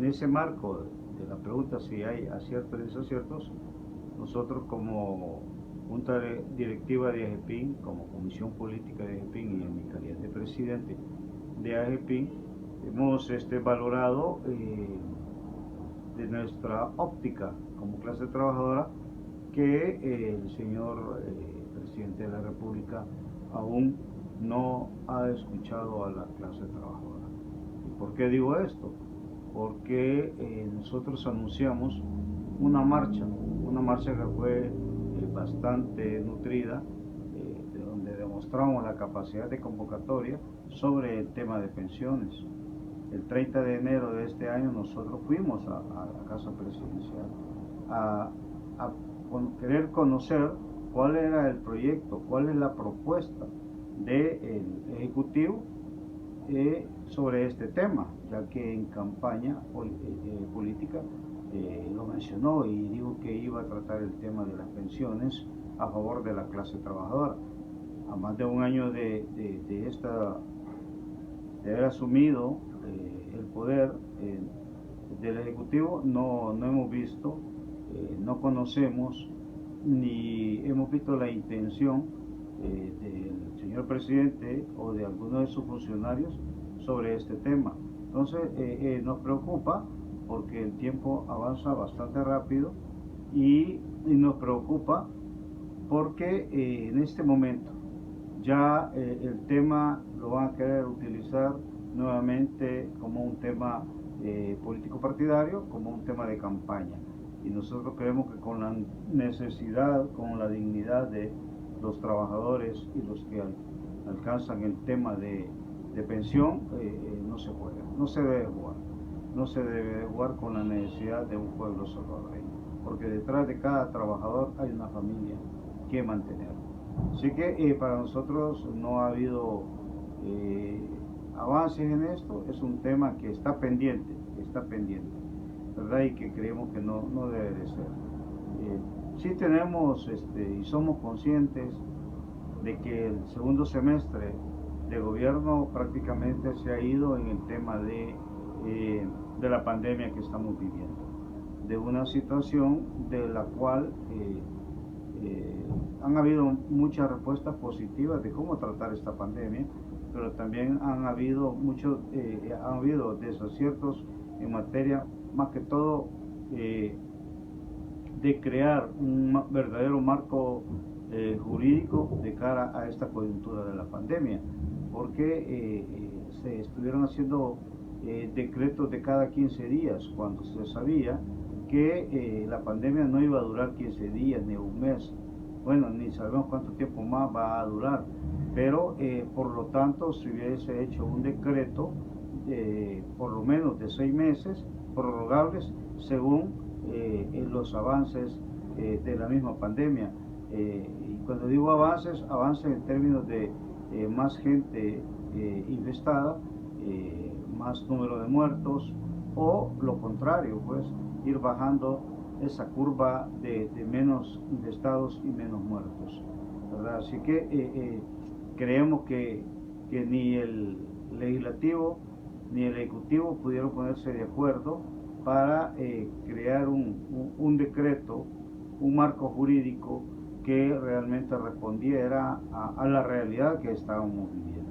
ese marco de la pregunta si hay aciertos y desaciertos, nosotros como Junta Directiva de AGEPIN, como Comisión Política de AGEPIN y en mi calidad de presidente de AGEPIN, hemos valorado de nuestra óptica como clase trabajadora que el señor presidente de la República aún no ha escuchado a la clase trabajadora. ¿Y por qué digo esto? Porque nosotros anunciamos una marcha que fue bastante nutrida, de donde demostramos la capacidad de convocatoria sobre el tema de pensiones. El 30 de enero de este año nosotros fuimos a la Casa Presidencial a querer conocer cuál era el proyecto, cuál es la propuesta del Ejecutivo sobre este tema, ya que en campaña política lo mencionó y dijo que iba a tratar el tema de las pensiones a favor de la clase trabajadora. A más de un año de haber asumido el poder del Ejecutivo, no hemos visto, no conocemos ni hemos visto la intención del señor presidente o de alguno de sus funcionarios sobre este tema. Entonces nos preocupa porque el tiempo avanza bastante rápido y nos preocupa porque en este momento ya el tema lo van a querer utilizar nuevamente como un tema político partidario, como un tema de campaña. Y nosotros creemos que con la necesidad, con la dignidad de los trabajadores y los que alcanzan el tema de pensión, no se juega, no se debe jugar. No se debe jugar con la necesidad de un pueblo salvadoreño, porque detrás de cada trabajador hay una familia que mantener. Así que para nosotros no ha habido avances en esto, es un tema que está pendiente, ¿verdad? Y que creemos que no debe de ser. Sí tenemos y somos conscientes de que el segundo semestre de gobierno prácticamente se ha ido en el tema de la pandemia que estamos viviendo, de una situación de la cual han habido muchas respuestas positivas de cómo tratar esta pandemia, pero también han habido desaciertos en materia, más que todo, de crear un verdadero marco jurídico de cara a esta coyuntura de la pandemia, porque se estuvieron haciendo decretos de cada 15 días, cuando se sabía que la pandemia no iba a durar 15 días ni un mes. Bueno, ni sabemos cuánto tiempo más va a durar, pero por lo tanto si hubiese hecho un decreto por lo menos de 6 meses, prorrogables según los avances de la misma pandemia. Y cuando digo avances en términos de más gente infestada, más número de muertos, o lo contrario, pues ir bajando esa curva de menos infestados y menos muertos, ¿verdad? Así que creemos que ni el legislativo ni el ejecutivo pudieron ponerse de acuerdo para crear un decreto, un marco jurídico que realmente respondiera a la realidad que estábamos viviendo.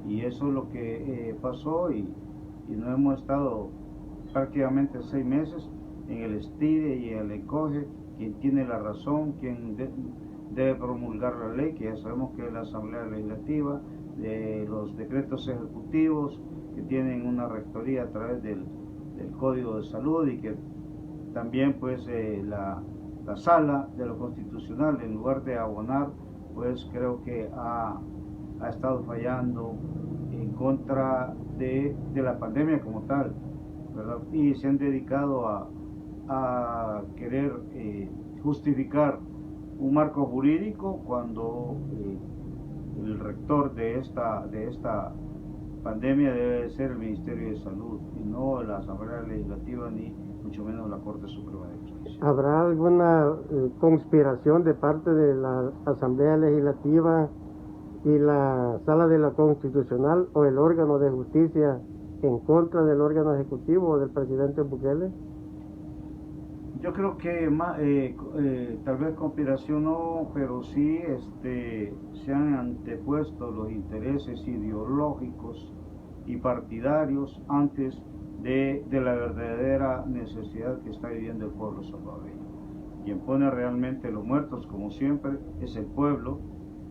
Y eso es lo que pasó y no hemos estado prácticamente 6 meses en el estire y en el encoge, quien tiene la razón, quien debe promulgar la ley, que ya sabemos que es la Asamblea Legislativa, de los decretos ejecutivos que tienen una rectoría a través del Código de Salud, y que también pues la Sala de lo Constitucional, en lugar de abonar, pues creo que ha estado fallando en contra de la pandemia como tal, ¿verdad? Y se han dedicado a querer justificar un marco jurídico cuando el rector de esta pandemia debe ser el Ministerio de Salud y no la Asamblea Legislativa ni mucho menos la Corte Suprema de Justicia. ¿Habrá alguna conspiración de parte de la Asamblea Legislativa y la Sala de la Constitucional o el órgano de justicia en contra del órgano ejecutivo o del presidente Bukele? Yo creo que tal vez conspiración no, pero sí se han antepuesto los intereses ideológicos y partidarios antes de la verdadera necesidad que está viviendo el pueblo salvadoreño. Quien pone realmente los muertos, como siempre, es el pueblo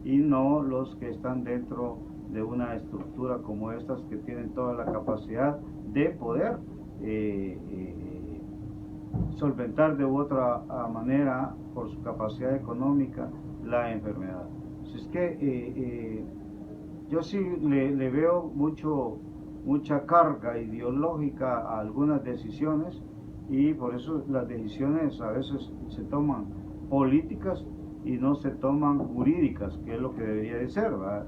y no los que están dentro de una estructura como estas, que tienen toda la capacidad de poder solventar de otra manera, por su capacidad económica, la enfermedad. Así es que yo sí le veo mucha carga ideológica a algunas decisiones, y por eso las decisiones a veces se toman políticas y no se toman jurídicas, que es lo que debería de ser, ¿verdad?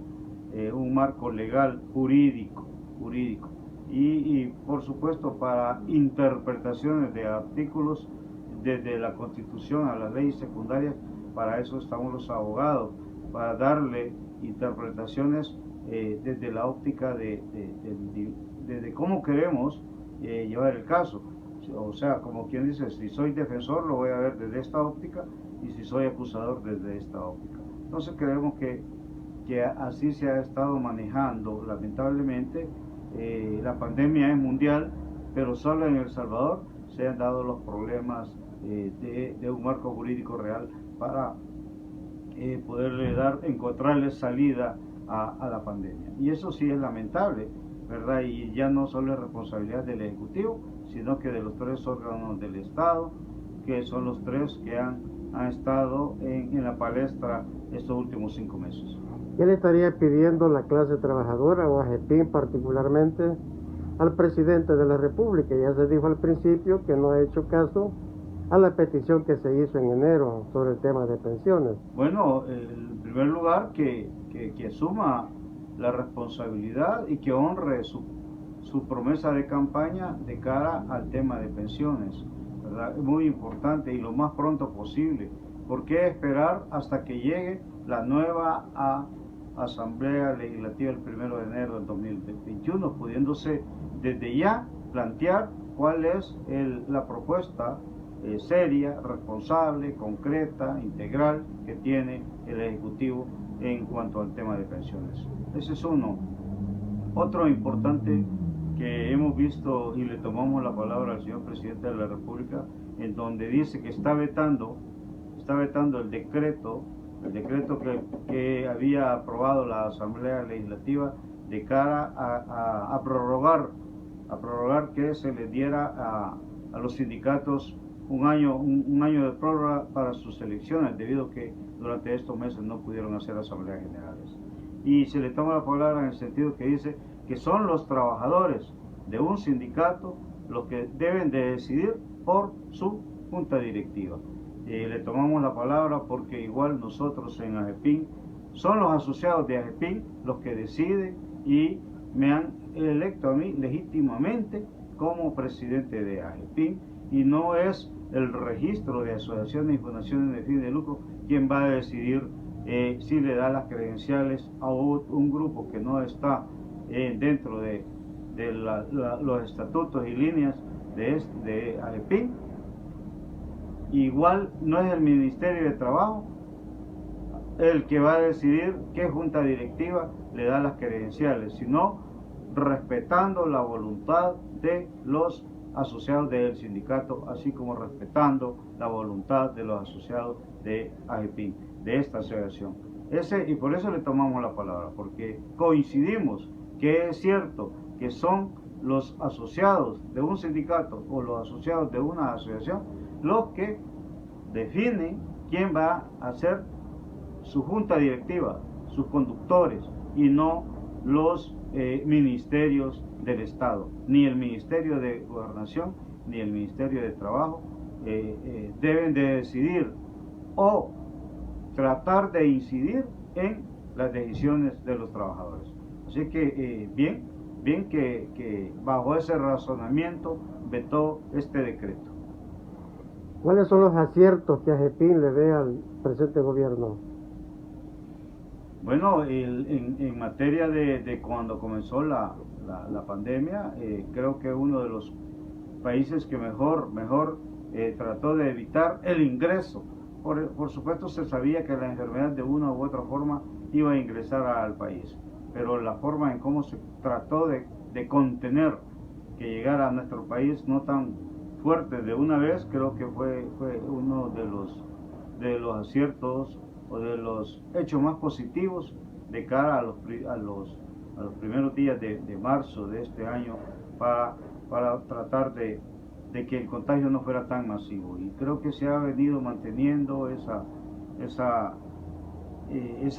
Un marco legal jurídico. Y por supuesto, para interpretaciones de artículos desde la Constitución a las leyes secundarias, para eso estamos los abogados, para darle interpretaciones desde la óptica de cómo queremos llevar el caso. O sea, como quien dice, si soy defensor lo voy a ver desde esta óptica, y si soy acusador desde esta óptica. Entonces creemos que así se ha estado manejando, lamentablemente. La pandemia es mundial, pero solo en El Salvador se han dado los problemas de un marco jurídico real para poderle encontrarle salida a la pandemia. Y eso sí es lamentable, ¿verdad? Y ya no solo es responsabilidad del Ejecutivo, sino que de los tres órganos del Estado, que son los tres que han estado en la palestra estos últimos 5 meses. ¿Qué le estaría pidiendo la clase trabajadora o AGEPIN particularmente al presidente de la República? Ya se dijo al principio que no ha hecho caso a la petición que se hizo en enero sobre el tema de pensiones. Bueno, en primer lugar, que asuma la responsabilidad y que honre su promesa de campaña de cara al tema de pensiones, ¿verdad? Es muy importante, y lo más pronto posible. ¿Por qué esperar hasta que llegue la nueva Asamblea Legislativa el 1 de enero del 2021, pudiéndose desde ya plantear cuál es la propuesta seria, responsable, concreta, integral que tiene el Ejecutivo en cuanto al tema de pensiones? Ese es uno. Otro importante que hemos visto, y le tomamos la palabra al señor presidente de la República, en donde dice que está vetando el decreto que había aprobado la Asamblea Legislativa de cara a prorrogar que se le diera a los sindicatos un año de prórroga para sus elecciones, debido a que durante estos meses no pudieron hacer asambleas generales. Y se le toma la palabra en el sentido que dice que son los trabajadores de un sindicato los que deben de decidir por su junta directiva. Le tomamos la palabra porque igual nosotros en AGEPIN, son los asociados de AGEPIN los que deciden, y me han electo a mí legítimamente como presidente de AGEPIN, y no es el registro de asociaciones y fundaciones de fin de lucro quien va a decidir si le da las credenciales a un grupo que no está dentro de los estatutos y líneas de AGEPIN. Igual no es el Ministerio de Trabajo el que va a decidir qué junta directiva le da las credenciales, sino respetando la voluntad de los asociados del sindicato, así como respetando la voluntad de los asociados de AGEPIN, de esta asociación. Y por eso le tomamos la palabra, porque coincidimos que es cierto que son los asociados de un sindicato o los asociados de una asociación los que definen quién va a ser su junta directiva, sus conductores, y no los ministerios del Estado, ni el Ministerio de Gobernación ni el Ministerio de Trabajo deben de decidir o tratar de incidir en las decisiones de los trabajadores. Así que bien que bajo ese razonamiento vetó este decreto. ¿Cuáles son los aciertos que AGEPIN le ve al presente gobierno? Bueno, en materia de cuando comenzó la la pandemia. Creo que uno de los países que mejor trató de evitar el ingreso. Por supuesto se sabía que la enfermedad de una u otra forma iba a ingresar al país, pero la forma en cómo se trató de contener que llegara a nuestro país no tan fuerte de una vez, creo que fue uno de los aciertos o de los hechos más positivos de cara a los primeros días de marzo de este año para tratar de que el contagio no fuera tan masivo. Y creo que se ha venido manteniendo esa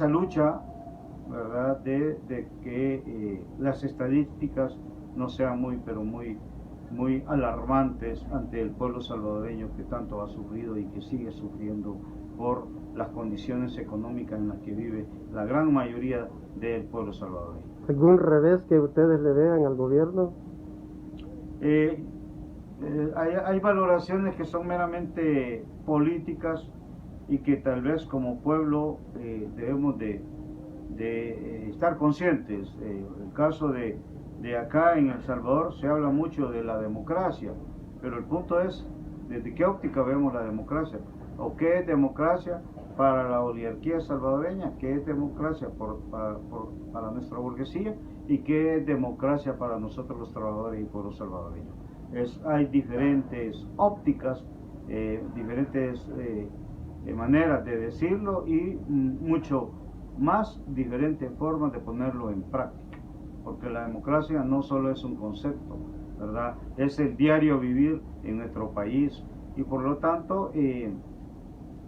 lucha, ¿verdad?, de que las estadísticas no sean muy alarmantes ante el pueblo salvadoreño, que tanto ha sufrido y que sigue sufriendo por las condiciones económicas en las que vive la gran mayoría del pueblo salvadoreño. ¿Algún revés que ustedes le vean al gobierno? Hay valoraciones que son meramente políticas y que tal vez como pueblo debemos de estar conscientes. El caso de acá en El Salvador se habla mucho de la democracia, pero el punto es desde qué óptica vemos la democracia, o qué es democracia para la oligarquía salvadoreña, qué es democracia para nuestra burguesía y qué es democracia para nosotros los trabajadores y pueblo salvadoreño. Hay diferentes ópticas, diferentes maneras de decirlo y mucho más diferentes formas de ponerlo en práctica, porque la democracia no solo es un concepto, ¿verdad? Es el diario vivir en nuestro país y por lo tanto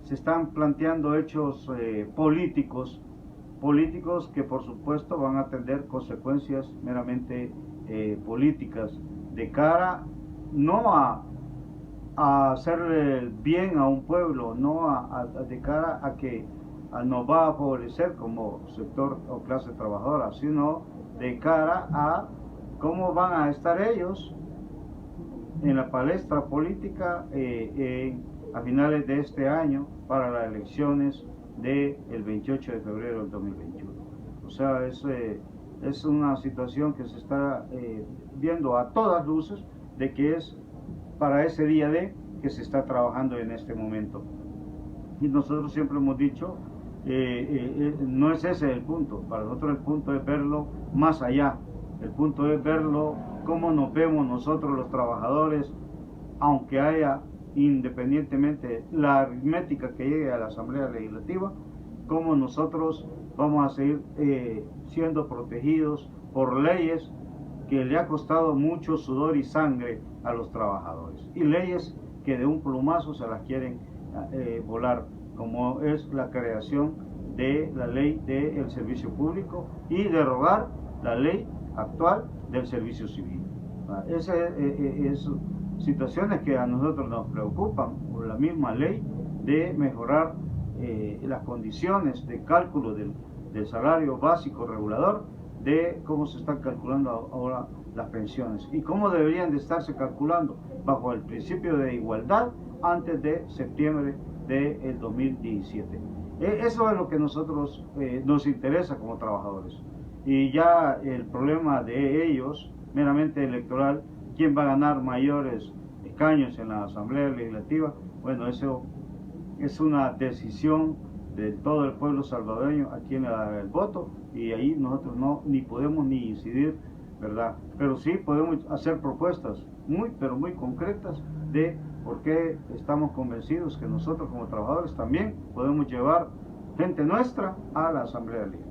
se están planteando hechos políticos que por supuesto van a tener consecuencias meramente políticas de cara no a hacerle el bien a un pueblo, no de cara a que nos va a favorecer como sector o clase trabajadora, sino de cara a cómo van a estar ellos en la palestra política a finales de este año para las elecciones del 28 de febrero del 2021. O sea, es una situación que se está viendo a todas luces de que es para ese día que se está trabajando en este momento. Y nosotros siempre hemos dicho, no es ese el punto, para nosotros el punto es verlo más allá, el punto es verlo cómo nos vemos nosotros los trabajadores, aunque haya independientemente la aritmética que llegue a la Asamblea Legislativa, cómo nosotros vamos a seguir siendo protegidos por leyes que le ha costado mucho sudor y sangre a los trabajadores, y leyes que de un plumazo se las quieren volar, como es la creación de la ley del servicio público y derogar la ley actual del servicio civil. Esas situaciones que a nosotros nos preocupan, por la misma ley de mejorar las condiciones de cálculo del salario básico regulador, de cómo se están calculando ahora las pensiones y cómo deberían de estarse calculando bajo el principio de igualdad antes de septiembre del 2017. Eso es lo que nosotros nos interesa como trabajadores, y ya el problema de ellos meramente electoral, quién va a ganar mayores escaños en la Asamblea Legislativa, bueno, eso es una decisión de todo el pueblo salvadoreño a quien le da el voto, y ahí nosotros ni podemos ni incidir, ¿verdad? Pero sí podemos hacer propuestas pero muy concretas de por qué estamos convencidos que nosotros como trabajadores también podemos llevar gente nuestra a la Asamblea Legislativa.